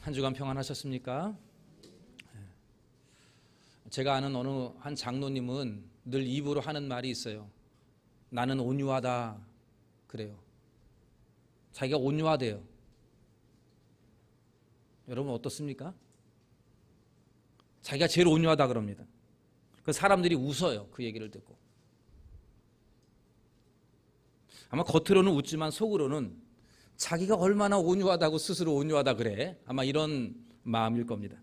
한 주간 평안하셨습니까? 제가 아는 어느 한 장로님은 늘 입으로 하는 말이 있어요. 나는 온유하다 그래요. 자기가 온유하대요. 여러분 어떻습니까? 자기가 제일 온유하다 그럽니다. 그 사람들이 웃어요. 그 얘기를 듣고. 아마 겉으로는 웃지만 속으로는 자기가 얼마나 온유하다고 스스로 온유하다 그래. 아마 이런 마음일 겁니다.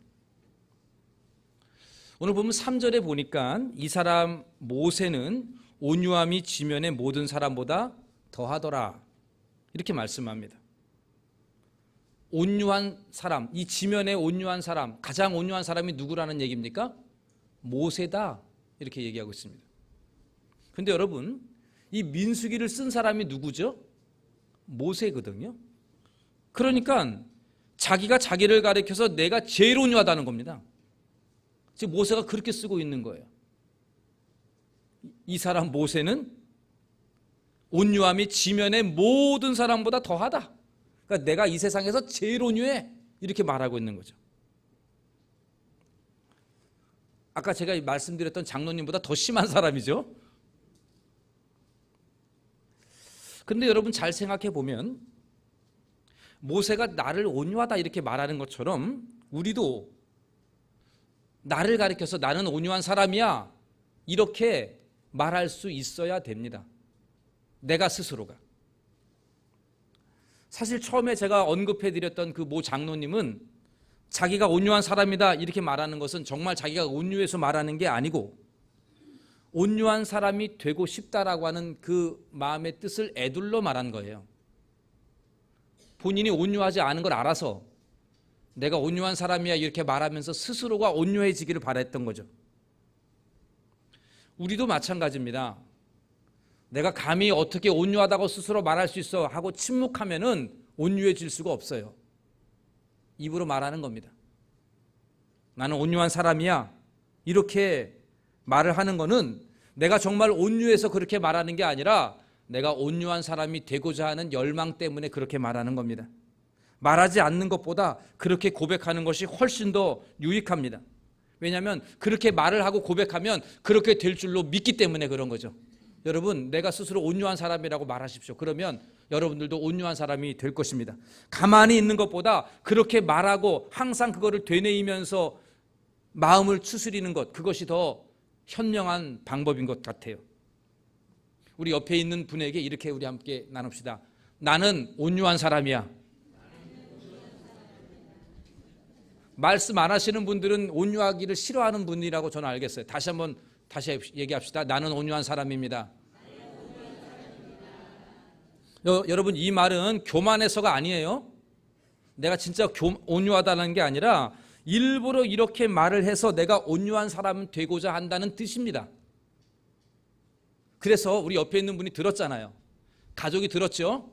오늘 보면 3절에 보니까 이 사람 모세는 온유함이 지면의 모든 사람보다 더하더라. 이렇게 말씀합니다. 온유한 사람, 이 지면의 온유한 사람, 가장 온유한 사람이 누구라는 얘기입니까? 모세다. 이렇게 얘기하고 있습니다. 그런데 여러분, 이 민수기를 쓴 사람이 누구죠? 모세거든요. 그러니까 자기가 자기를 가리켜서 내가 제일 온유하다는 겁니다. 지금 모세가 그렇게 쓰고 있는 거예요. 이 사람 모세는 온유함이 지면의 모든 사람보다 더하다. 그러니까 내가 이 세상에서 제일 온유해. 이렇게 말하고 있는 거죠. 아까 제가 말씀드렸던 장로님보다 더 심한 사람이죠. 근데 여러분 잘 생각해 보면 모세가 나를 온유하다 이렇게 말하는 것처럼 우리도 나를 가리켜서 나는 온유한 사람이야 이렇게 말할 수 있어야 됩니다. 내가 스스로가. 사실 처음에 제가 언급해 드렸던 그 모 장로님은 자기가 온유한 사람이다 이렇게 말하는 것은 정말 자기가 온유해서 말하는 게 아니고 온유한 사람이 되고 싶다라고 하는 그 마음의 뜻을 에둘러 말한 거예요. 본인이 온유하지 않은 걸 알아서 내가 온유한 사람이야 이렇게 말하면서 스스로가 온유해지기를 바랬던 거죠. 우리도 마찬가지입니다. 내가 감히 어떻게 온유하다고 스스로 말할 수 있어 하고 침묵하면은 온유해질 수가 없어요. 입으로 말하는 겁니다. 나는 온유한 사람이야 이렇게 말을 하는 거는 내가 정말 온유해서 그렇게 말하는 게 아니라 내가 온유한 사람이 되고자 하는 열망 때문에 그렇게 말하는 겁니다. 말하지 않는 것보다 그렇게 고백하는 것이 훨씬 더 유익합니다. 왜냐하면 그렇게 말을 하고 고백하면 그렇게 될 줄로 믿기 때문에 그런 거죠. 여러분 내가 스스로 온유한 사람이라고 말하십시오. 그러면 여러분들도 온유한 사람이 될 것입니다. 가만히 있는 것보다 그렇게 말하고 항상 그거를 되뇌이면서 마음을 추스리는 것, 그것이 더 현명한 방법인 것 같아요. 우리 옆에 있는 분에게 이렇게 우리 함께 나눕시다. 나는 온유한 사람이야. 말씀 안 하시는 분들은 온유하기를 싫어하는 분이라고 저는 알겠어요. 다시 얘기합시다. 나는 온유한 사람입니다. 여러분 이 말은 교만해서가 아니에요. 내가 진짜 온유하다는 게 아니라 일부러 이렇게 말을 해서 내가 온유한 사람 되고자 한다는 뜻입니다. 그래서 우리 옆에 있는 분이 들었잖아요. 가족이 들었죠.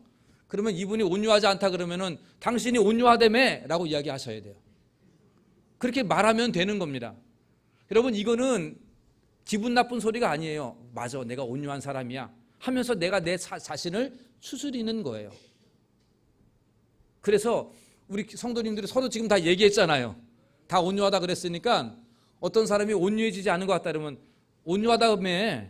그러면 이분이 온유하지 않다 그러면은 당신이 온유하다며 라고 이야기하셔야 돼요. 그렇게 말하면 되는 겁니다. 여러분 이거는 기분 나쁜 소리가 아니에요. 맞아, 내가 온유한 사람이야 하면서 내가 내 자신을 추스리는 거예요. 그래서 우리 성도님들이 서로 지금 다 얘기했잖아요. 다 온유하다 그랬으니까 어떤 사람이 온유해지지 않은 것 같다 그러면 온유하다며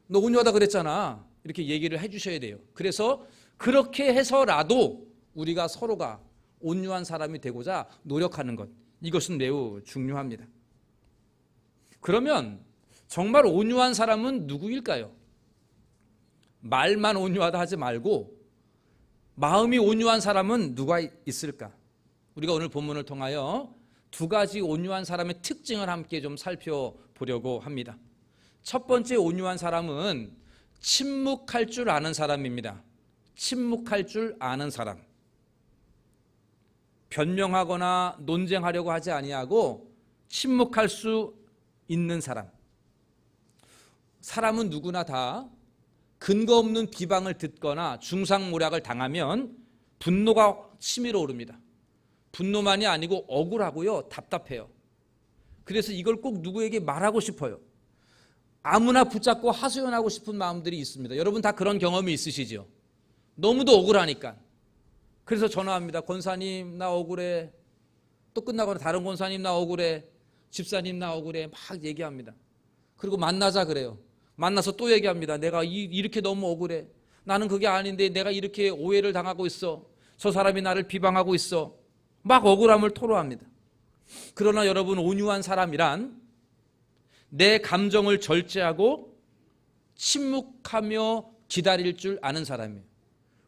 너 온유하다 그랬잖아 이렇게 얘기를 해주셔야 돼요. 그래서 그렇게 해서라도 우리가 서로가 온유한 사람이 되고자 노력하는 것, 이것은 매우 중요합니다. 그러면 정말 온유한 사람은 누구일까요? 말만 온유하다 하지 말고 마음이 온유한 사람은 누가 있을까? 우리가 오늘 본문을 통하여 두 가지 온유한 사람의 특징을 함께 좀 살펴보려고 합니다. 첫 번째 온유한 사람은 침묵할 줄 아는 사람입니다. 침묵할 줄 아는 사람. 변명하거나 논쟁하려고 하지 아니하고 침묵할 수 있는 사람. 사람은 누구나 다 근거 없는 비방을 듣거나 중상모략을 당하면 분노가 치밀어 오릅니다. 분노만이 아니고 억울하고요, 답답해요. 그래서 이걸 꼭 누구에게 말하고 싶어요. 아무나 붙잡고 하소연하고 싶은 마음들이 있습니다. 여러분 다 그런 경험이 있으시죠? 너무도 억울하니까. 그래서 전화합니다. 권사님 나 억울해. 또 끝나고 다른 권사님 나 억울해. 집사님 나 억울해. 막 얘기합니다. 그리고 만나자 그래요. 만나서 또 얘기합니다. 내가 이렇게 너무 억울해. 나는 그게 아닌데 내가 이렇게 오해를 당하고 있어. 저 사람이 나를 비방하고 있어. 막 억울함을 토로합니다. 그러나 여러분, 온유한 사람이란 내 감정을 절제하고 침묵하며 기다릴 줄 아는 사람이에요.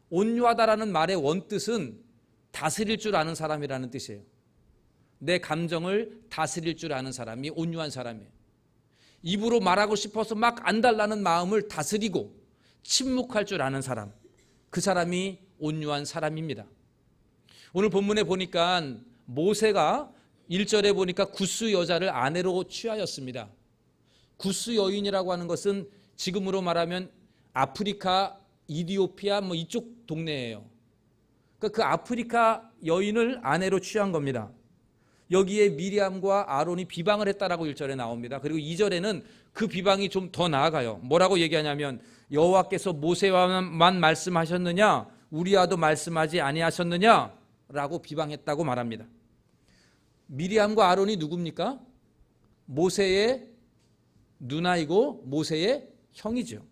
온유하다라는 말의 원뜻은 다스릴 줄 아는 사람이라는 뜻이에요. 내 감정을 다스릴 줄 아는 사람이 온유한 사람이에요. 입으로 말하고 싶어서 막 안달나는 마음을 다스리고 침묵할 줄 아는 사람, 그 사람이 온유한 사람입니다. 오늘 본문에 보니까 모세가 1절에 보니까 구스 여자를 아내로 취하였습니다. 구스 여인이라고 하는 것은 지금으로 말하면 아프리카, 이디오피아 이쪽 동네예요. 그러니까 그 아프리카 여인을 아내로 취한 겁니다. 여기에 미리암과 아론이 비방을 했다라고 1절에 나옵니다. 그리고 2절에는 그 비방이 좀 더 나아가요. 뭐라고 얘기하냐면 여호와께서 모세와만 말씀하셨느냐 우리와도 말씀하지 아니하셨느냐 라고 비방했다고 말합니다. 미리암과 아론이 누굽니까? 모세의 누나이고 모세의 형이죠.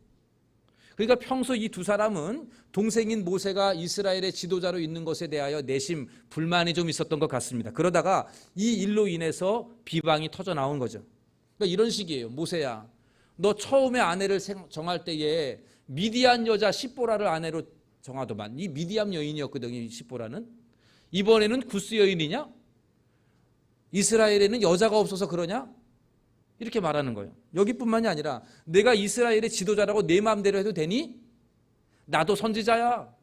그러니까 평소 이 두 사람은 동생인 모세가 이스라엘의 지도자로 있는 것에 대하여 내심 불만이 좀 있었던 것 같습니다. 그러다가 이 일로 인해서 비방이 터져 나온 거죠. 그러니까 이런 식이에요. 모세야, 너 처음에 아내를 정할 때에 미디안 여자 시보라를 아내로 정하더만. 이 미디안 여인이었거든요, 이 시보라는. 이번에는 구스 여인이냐? 이스라엘에는 여자가 없어서 그러냐? 이렇게 말하는 거예요. 여기뿐만이 아니라 내가 이스라엘의 지도자라고 내 마음대로 해도 되니? 나도 선지자야.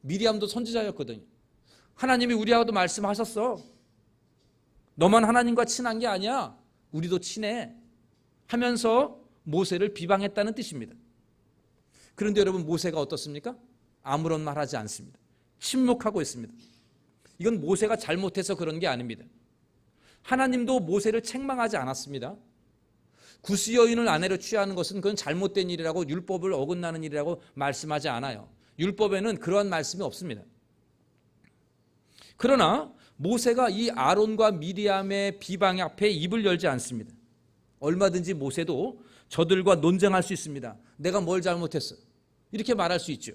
미리암도 선지자였거든요. 하나님이 우리하고도 말씀하셨어. 너만 하나님과 친한 게 아니야. 우리도 친해. 하면서 모세를 비방했다는 뜻입니다. 그런데 여러분, 모세가 어떻습니까? 아무런 말 하지 않습니다. 침묵하고 있습니다. 이건 모세가 잘못해서 그런 게 아닙니다. 하나님도 모세를 책망하지 않았습니다. 구스 여인을 아내로 취하는 것은 그건 잘못된 일이라고, 율법을 어긋나는 일이라고 말씀하지 않아요. 율법에는 그러한 말씀이 없습니다. 그러나 모세가 이 아론과 미리암의 비방 앞에 입을 열지 않습니다. 얼마든지 모세도 저들과 논쟁할 수 있습니다. 내가 뭘 잘못했어? 이렇게 말할 수 있죠.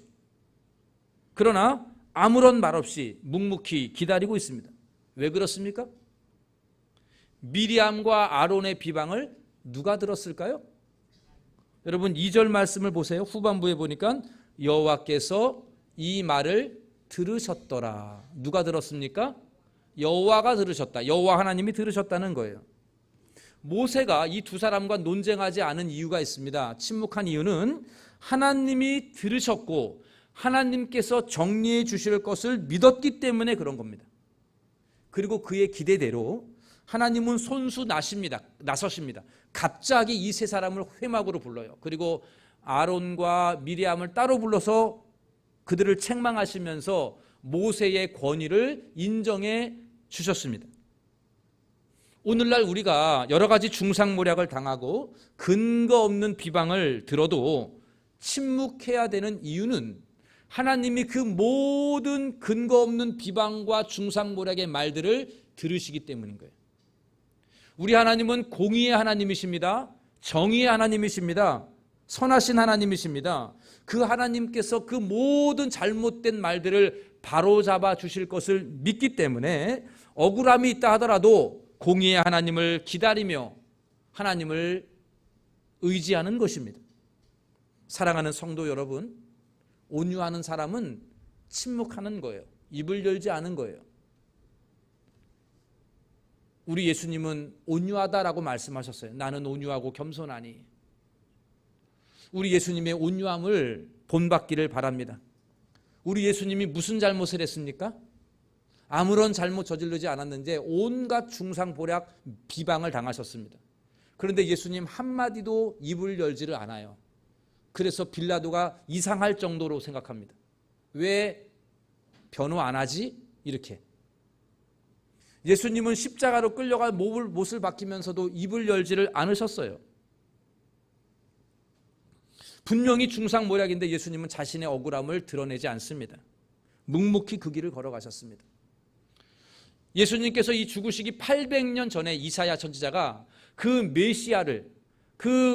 그러나 아무런 말 없이 묵묵히 기다리고 있습니다. 왜 그렇습니까? 미리암과 아론의 비방을 누가 들었을까요? 여러분 2절 말씀을 보세요. 후반부에 보니까 여호와께서 이 말을 들으셨더라. 누가 들었습니까? 여호와가 들으셨다. 여호와 하나님이 들으셨다는 거예요. 모세가 이 두 사람과 논쟁하지 않은 이유가 있습니다. 침묵한 이유는 하나님이 들으셨고 하나님께서 정리해 주실 것을 믿었기 때문에 그런 겁니다. 그리고 그의 기대대로 하나님은 손수 나서십니다. 갑자기 이 세 사람을 회막으로 불러요. 그리고 아론과 미리암을 따로 불러서 그들을 책망하시면서 모세의 권위를 인정해 주셨습니다. 오늘날 우리가 여러 가지 중상모략을 당하고 근거 없는 비방을 들어도 침묵해야 되는 이유는 하나님이 그 모든 근거 없는 비방과 중상모략의 말들을 들으시기 때문인 거예요. 우리 하나님은 공의의 하나님이십니다. 정의의 하나님이십니다. 선하신 하나님이십니다. 그 하나님께서 그 모든 잘못된 말들을 바로잡아 주실 것을 믿기 때문에 억울함이 있다 하더라도 공의의 하나님을 기다리며 하나님을 의지하는 것입니다. 사랑하는 성도 여러분, 온유하는 사람은 침묵하는 거예요. 입을 열지 않은 거예요. 우리 예수님은 온유하다라고 말씀하셨어요. 나는 온유하고 겸손하니. 우리 예수님의 온유함을 본받기를 바랍니다. 우리 예수님이 무슨 잘못을 했습니까? 아무런 잘못 저지르지 않았는데 온갖 중상모략 비방을 당하셨습니다. 그런데 예수님 한마디도 입을 열지를 않아요. 그래서 빌라도가 이상할 정도로 생각합니다. 왜 변호 안 하지? 이렇게. 예수님은 십자가로 끌려갈 못을 박히면서도 입을 열지를 않으셨어요. 분명히 중상모략인데 예수님은 자신의 억울함을 드러내지 않습니다. 묵묵히 그 길을 걸어가셨습니다. 예수님께서 이 죽으시기 800년 전에 이사야 선지자가 그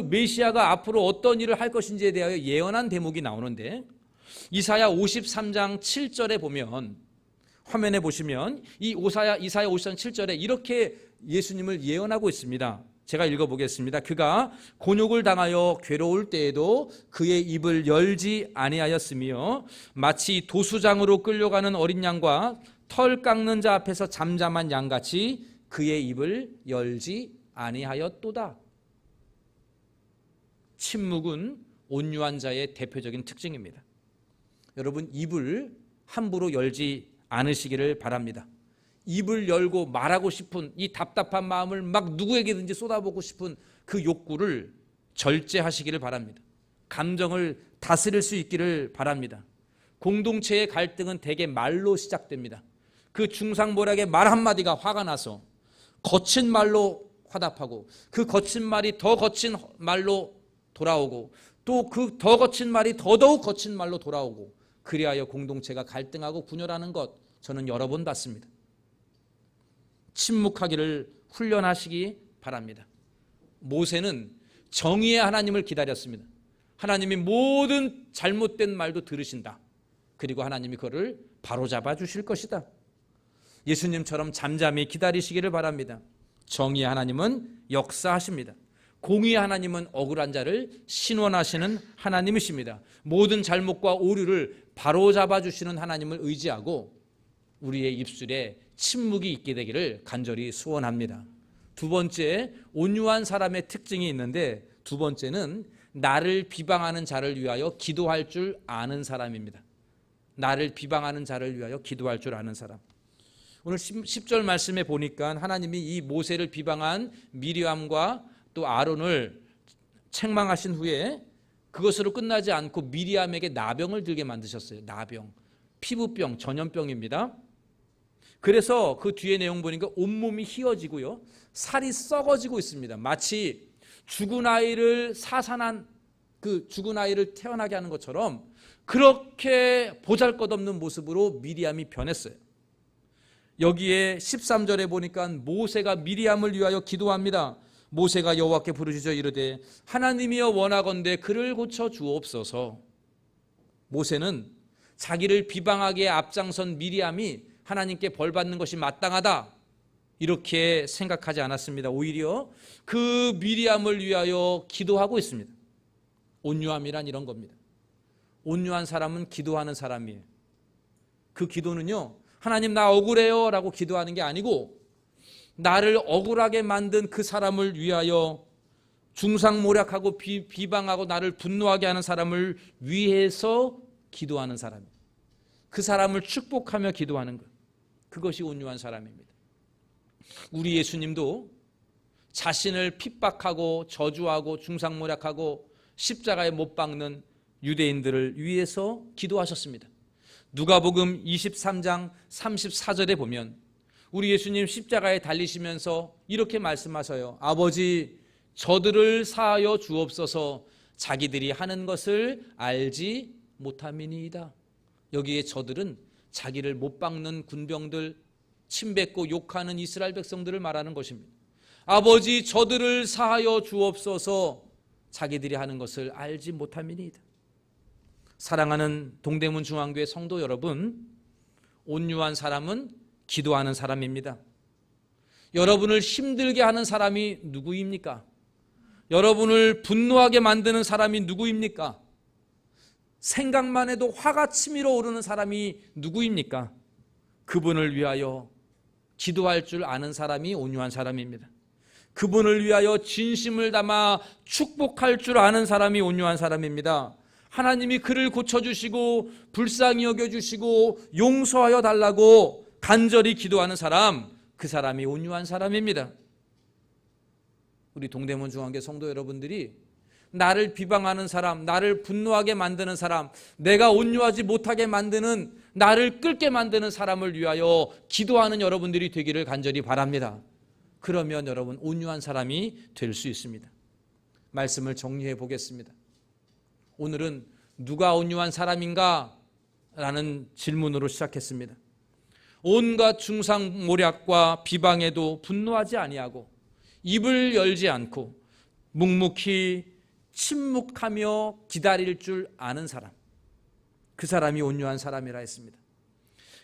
메시아가 앞으로 어떤 일을 할 것인지에 대하여 예언한 대목이 나오는데, 이사야 53장 7절에 보면, 화면에 보시면 이사야 53장 7절에 이렇게 예수님을 예언하고 있습니다. 제가 읽어보겠습니다. 그가 곤욕을 당하여 괴로울 때에도 그의 입을 열지 아니하였으며 마치 도수장으로 끌려가는 어린 양과 털 깎는 자 앞에서 잠잠한 양같이 그의 입을 열지 아니하였도다. 침묵은 온유한 자의 대표적인 특징입니다. 여러분, 입을 함부로 열지 않으시기를 바랍니다. 입을 열고 말하고 싶은 이 답답한 마음을 막 누구에게든지 쏟아보고 싶은 그 욕구를 절제하시기를 바랍니다. 감정을 다스릴 수 있기를 바랍니다. 공동체의 갈등은 대개 말로 시작됩니다. 그 중상모략의 말 한마디가 화가 나서 거친 말로 화답하고, 그 거친 말이 더 거친 말로 돌아오고, 또 그 더 거친 말이 더더욱 거친 말로 돌아오고, 그리하여 공동체가 갈등하고 분열하는 것, 저는 여러 번 봤습니다. 침묵하기를 훈련하시기 바랍니다. 모세는 정의의 하나님을 기다렸습니다. 하나님이 모든 잘못된 말도 들으신다. 그리고 하나님이 그를 바로잡아 주실 것이다. 예수님처럼 잠잠히 기다리시기를 바랍니다. 정의의 하나님은 역사하십니다. 공의의 하나님은 억울한 자를 신원하시는 하나님이십니다. 모든 잘못과 오류를 바로잡아 주시는 하나님을 의지하고 우리의 입술에 침묵이 있게 되기를 간절히 소원합니다. 두 번째, 온유한 사람의 특징이 있는데, 두 번째는 나를 비방하는 자를 위하여 기도할 줄 아는 사람입니다. 나를 비방하는 자를 위하여 기도할 줄 아는 사람. 오늘 10절 말씀에 보니까 하나님이 이 모세를 비방한 미리암과 또 아론을 책망하신 후에 그것으로 끝나지 않고 미리암에게 나병을 들게 만드셨어요. 나병, 피부병, 전염병입니다. 그래서 그 뒤에 내용 보니까 온몸이 휘어지고요, 살이 썩어지고 있습니다. 마치 죽은 아이를 사산한 그 죽은 아이를 태어나게 하는 것처럼 그렇게 보잘것없는 모습으로 미리암이 변했어요. 여기에 13절에 보니까 모세가 미리암을 위하여 기도합니다. 모세가 여호와께 부르짖어 이르되 하나님이여 원하건대 그를 고쳐 주옵소서. 모세는 자기를 비방하기에 앞장선 미리암이 하나님께 벌 받는 것이 마땅하다, 이렇게 생각하지 않았습니다. 오히려 그 미리암을 위하여 기도하고 있습니다. 온유함이란 이런 겁니다. 온유한 사람은 기도하는 사람이에요. 그 기도는요, 하나님 나 억울해요 라고 기도하는 게 아니고, 나를 억울하게 만든 그 사람을 위하여, 중상모략하고 비방하고 나를 분노하게 하는 사람을 위해서 기도하는 사람이에요. 그 사람을 축복하며 기도하는 것, 그것이 온유한 사람입니다. 우리 예수님도 자신을 핍박하고 저주하고 중상모략하고 십자가에 못 박는 유대인들을 위해서 기도하셨습니다. 누가복음 23장 34절에 보면 우리 예수님 십자가에 달리시면서 이렇게 말씀하셔요. 아버지, 저들을 사하여 주옵소서. 자기들이 하는 것을 알지 못함이니이다. 여기에 저들은 자기를 못 박는 군병들, 침뱉고 욕하는 이스라엘 백성들을 말하는 것입니다. 아버지, 저들을 사하여 주옵소서. 자기들이 하는 것을 알지 못함이니이다. 사랑하는 동대문 중앙교회 성도 여러분, 온유한 사람은 기도하는 사람입니다. 여러분을 힘들게 하는 사람이 누구입니까? 여러분을 분노하게 만드는 사람이 누구입니까? 생각만 해도 화가 치밀어 오르는 사람이 누구입니까? 그분을 위하여 기도할 줄 아는 사람이 온유한 사람입니다. 그분을 위하여 진심을 담아 축복할 줄 아는 사람이 온유한 사람입니다. 하나님이 그를 고쳐주시고 불쌍히 여겨주시고 용서하여 달라고 간절히 기도하는 사람, 그 사람이 온유한 사람입니다. 우리 동대문 중앙교회 성도 여러분들이 나를 비방하는 사람, 나를 분노하게 만드는 사람, 내가 온유하지 못하게 만드는, 나를 끓게 만드는 사람을 위하여 기도하는 여러분들이 되기를 간절히 바랍니다. 그러면 여러분 온유한 사람이 될 수 있습니다. 말씀을 정리해 보겠습니다. 오늘은 누가 온유한 사람인가 라는 질문으로 시작했습니다. 온갖 중상모략과 비방에도 분노하지 아니하고 입을 열지 않고 묵묵히 침묵하며 기다릴 줄 아는 사람, 그 사람이 온유한 사람이라 했습니다.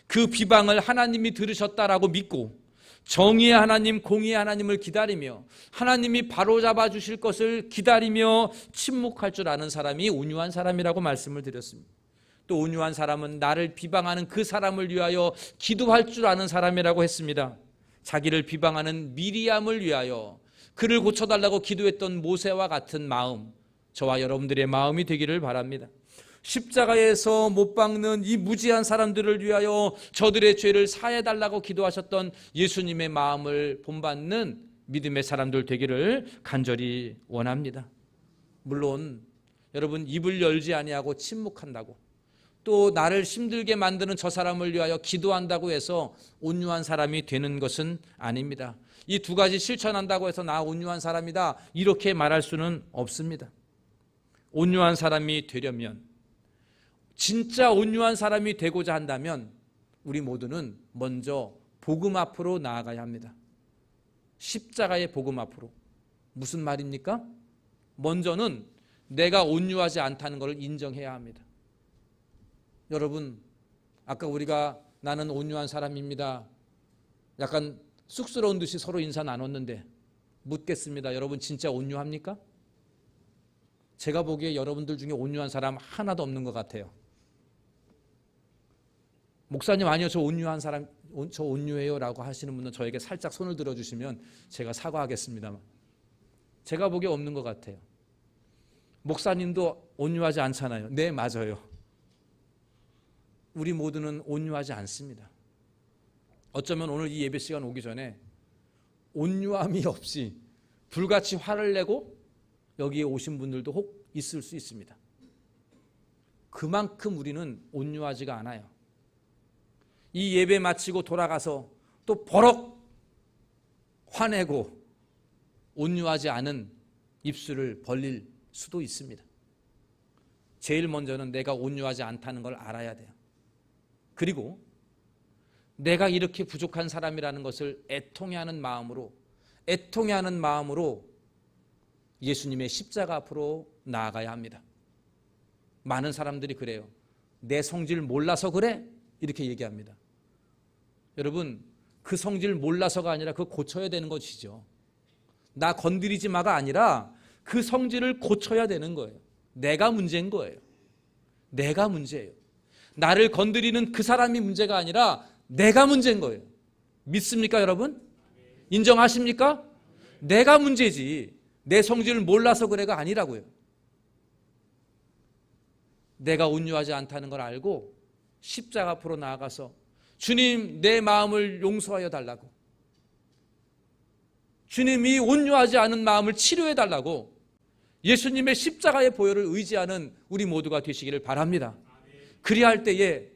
그 비방을 하나님이 들으셨다라고 믿고 정의의 하나님, 공의의 하나님을 기다리며 하나님이 바로잡아 주실 것을 기다리며 침묵할 줄 아는 사람이 온유한 사람이라고 말씀을 드렸습니다. 또 온유한 사람은 나를 비방하는 그 사람을 위하여 기도할 줄 아는 사람이라고 했습니다. 자기를 비방하는 미리암을 위하여 그를 고쳐달라고 기도했던 모세와 같은 마음, 저와 여러분들의 마음이 되기를 바랍니다. 십자가에서 못 박는 이 무지한 사람들을 위하여 저들의 죄를 사해달라고 기도하셨던 예수님의 마음을 본받는 믿음의 사람들 되기를 간절히 원합니다. 물론 여러분, 입을 열지 아니하고 침묵한다고, 또 나를 힘들게 만드는 저 사람을 위하여 기도한다고 해서 온유한 사람이 되는 것은 아닙니다. 이 두 가지 실천한다고 해서 나 온유한 사람이다, 이렇게 말할 수는 없습니다. 온유한 사람이 되려면, 진짜 온유한 사람이 되고자 한다면 우리 모두는 먼저 복음 앞으로 나아가야 합니다. 십자가의 복음 앞으로. 무슨 말입니까? 먼저는 내가 온유하지 않다는 것을 인정해야 합니다. 여러분, 아까 우리가 나는 온유한 사람입니다, 약간 쑥스러운 듯이 서로 인사 나눴는데 묻겠습니다. 여러분 진짜 온유합니까? 제가 보기에 여러분들 중에 온유한 사람 하나도 없는 것 같아요. 목사님 아니요, 저 온유한 사람, 저 온유해요 라고 하시는 분은 저에게 살짝 손을 들어주시면 제가 사과하겠습니다만, 제가 보기에 없는 것 같아요. 목사님도 온유하지 않잖아요. 네, 맞아요. 우리 모두는 온유하지 않습니다. 어쩌면 오늘 이 예배 시간 오기 전에 온유함이 없이 불같이 화를 내고 여기에 오신 분들도 혹 있을 수 있습니다. 그만큼 우리는 온유하지가 않아요. 이 예배 마치고 돌아가서 또 버럭 화내고 온유하지 않은 입술을 벌릴 수도 있습니다. 제일 먼저는 내가 온유하지 않다는 걸 알아야 돼요. 그리고 내가 이렇게 부족한 사람이라는 것을 애통해하는 마음으로 예수님의 십자가 앞으로 나아가야 합니다. 많은 사람들이 그래요. 내 성질 몰라서 그래? 이렇게 얘기합니다. 여러분, 그 성질 몰라서가 아니라 그거 고쳐야 되는 것이죠. 나 건드리지 마가 아니라 그 성질을 고쳐야 되는 거예요. 내가 문제인 거예요. 내가 문제예요. 나를 건드리는 그 사람이 문제가 아니라 내가 문제인 거예요. 믿습니까, 여러분? 인정하십니까? 내가 문제지, 내 성질을 몰라서 그래가 아니라고요. 내가 온유하지 않다는 걸 알고 십자가 앞으로 나아가서 주님, 내 마음을 용서하여 달라고, 주님이 온유하지 않은 마음을 치료해 달라고 예수님의 십자가의 보혈을 의지하는 우리 모두가 되시기를 바랍니다. 그리할 때에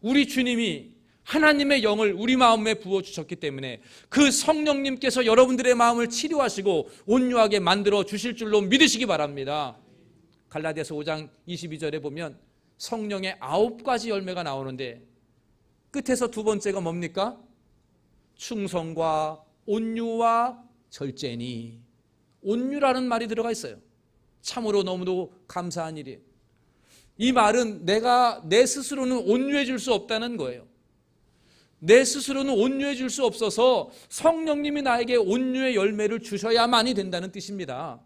우리 주님이 하나님의 영을 우리 마음에 부어주셨기 때문에 그 성령님께서 여러분들의 마음을 치료하시고 온유하게 만들어 주실 줄로 믿으시기 바랍니다. 갈라디아서 5장 22절에 보면 성령의 9가지 열매가 나오는데 끝에서 두 번째가 뭡니까? 충성과 온유와 절제니. 온유라는 말이 들어가 있어요. 참으로 너무도 감사한 일이에요. 이 말은 내가 내 스스로는 온유해 줄 수 없다는 거예요. 내 스스로는 온유해 줄 수 없어서 성령님이 나에게 온유의 열매를 주셔야만이 된다는 뜻입니다.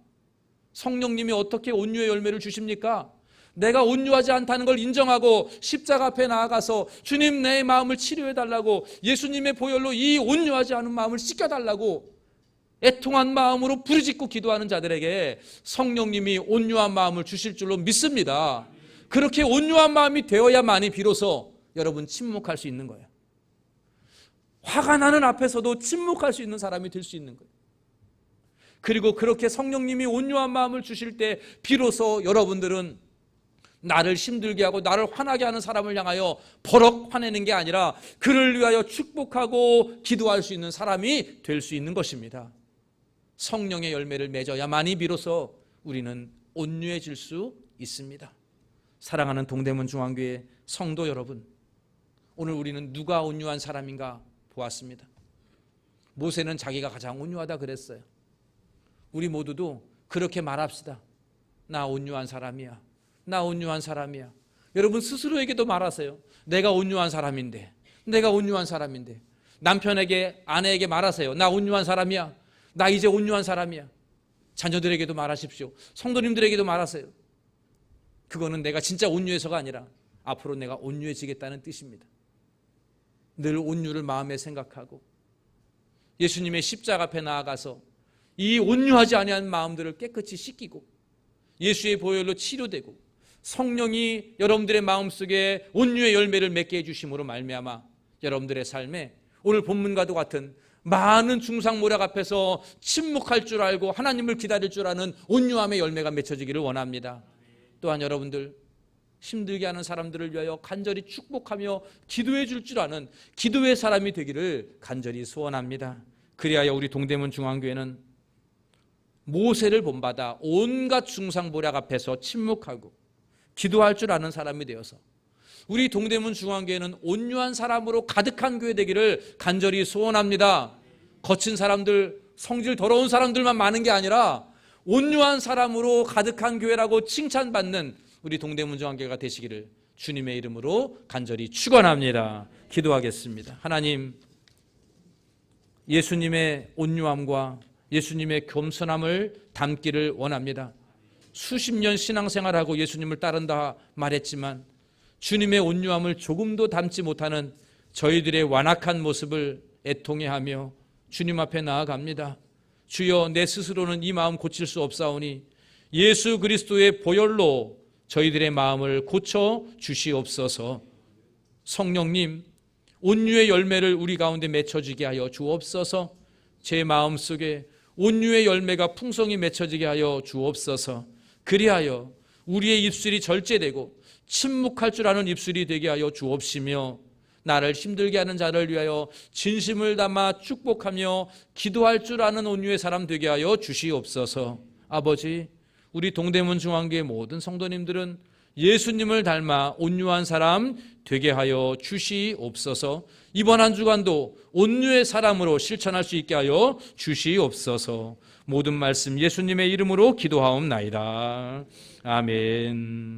성령님이 어떻게 온유의 열매를 주십니까? 내가 온유하지 않다는 걸 인정하고 십자가 앞에 나아가서 주님, 내 마음을 치료해 달라고, 예수님의 보혈로 이 온유하지 않은 마음을 씻겨달라고 애통한 마음으로 부르짖고 기도하는 자들에게 성령님이 온유한 마음을 주실 줄로 믿습니다. 그렇게 온유한 마음이 되어야만이 비로소 여러분 침묵할 수 있는 거예요. 화가 나는 앞에서도 침묵할 수 있는 사람이 될 수 있는 거예요. 그리고 그렇게 성령님이 온유한 마음을 주실 때 비로소 여러분들은 나를 힘들게 하고 나를 화나게 하는 사람을 향하여 버럭 화내는 게 아니라 그를 위하여 축복하고 기도할 수 있는 사람이 될 수 있는 것입니다. 성령의 열매를 맺어야만이 비로소 우리는 온유해질 수 있습니다. 사랑하는 동대문 중앙교회 성도 여러분, 오늘 우리는 누가 온유한 사람인가 보았습니다. 모세는 자기가 가장 온유하다 그랬어요. 우리 모두도 그렇게 말합시다. 나 온유한 사람이야. 나 온유한 사람이야. 여러분 스스로에게도 말하세요. 내가 온유한 사람인데, 내가 온유한 사람인데. 남편에게, 아내에게 말하세요. 나 온유한 사람이야. 나 이제 온유한 사람이야. 자녀들에게도 말하십시오. 성도님들에게도 말하세요. 그거는 내가 진짜 온유해서가 아니라 앞으로 내가 온유해지겠다는 뜻입니다. 늘 온유를 마음에 생각하고 예수님의 십자가 앞에 나아가서 이 온유하지 아니한 마음들을 깨끗이 씻기고 예수의 보혈로 치료되고 성령이 여러분들의 마음속에 온유의 열매를 맺게 해주심으로 말미암아 여러분들의 삶에 오늘 본문과도 같은 많은 중상모략 앞에서 침묵할 줄 알고 하나님을 기다릴 줄 아는 온유함의 열매가 맺혀지기를 원합니다. 또한 여러분들 힘들게 하는 사람들을 위하여 간절히 축복하며 기도해 줄 줄 아는 기도의 사람이 되기를 간절히 소원합니다. 그리하여 우리 동대문 중앙교회는 모세를 본받아 온갖 중상모략 앞에서 침묵하고 기도할 줄 아는 사람이 되어서 우리 동대문 중앙교회는 온유한 사람으로 가득한 교회 되기를 간절히 소원합니다. 거친 사람들, 성질 더러운 사람들만 많은 게 아니라 온유한 사람으로 가득한 교회라고 칭찬받는 우리 동대문 중앙교회가 되시기를 주님의 이름으로 간절히 축원합니다. 기도하겠습니다. 하나님, 예수님의 온유함과 예수님의 겸손함을 담기를 원합니다. 수십 년 신앙생활하고 예수님을 따른다 말했지만 주님의 온유함을 조금도 담지 못하는 저희들의 완악한 모습을 애통해하며 주님 앞에 나아갑니다. 주여, 내 스스로는 이 마음 고칠 수 없사오니 예수 그리스도의 보혈로 저희들의 마음을 고쳐 주시옵소서. 성령님, 온유의 열매를 우리 가운데 맺혀지게 하여 주옵소서. 제 마음속에 온유의 열매가 풍성히 맺혀지게 하여 주옵소서. 그리하여 우리의 입술이 절제되고 침묵할 줄 아는 입술이 되게 하여 주옵시며 나를 힘들게 하는 자를 위하여 진심을 담아 축복하며 기도할 줄 아는 온유의 사람 되게 하여 주시옵소서. 아버지, 우리 동대문 중앙교회 모든 성도님들은 예수님을 닮아 온유한 사람 되게 하여 주시옵소서. 이번 한 주간도 온유의 사람으로 실천할 수 있게 하여 주시옵소서. 모든 말씀 예수님의 이름으로 기도하옵나이다. 아멘.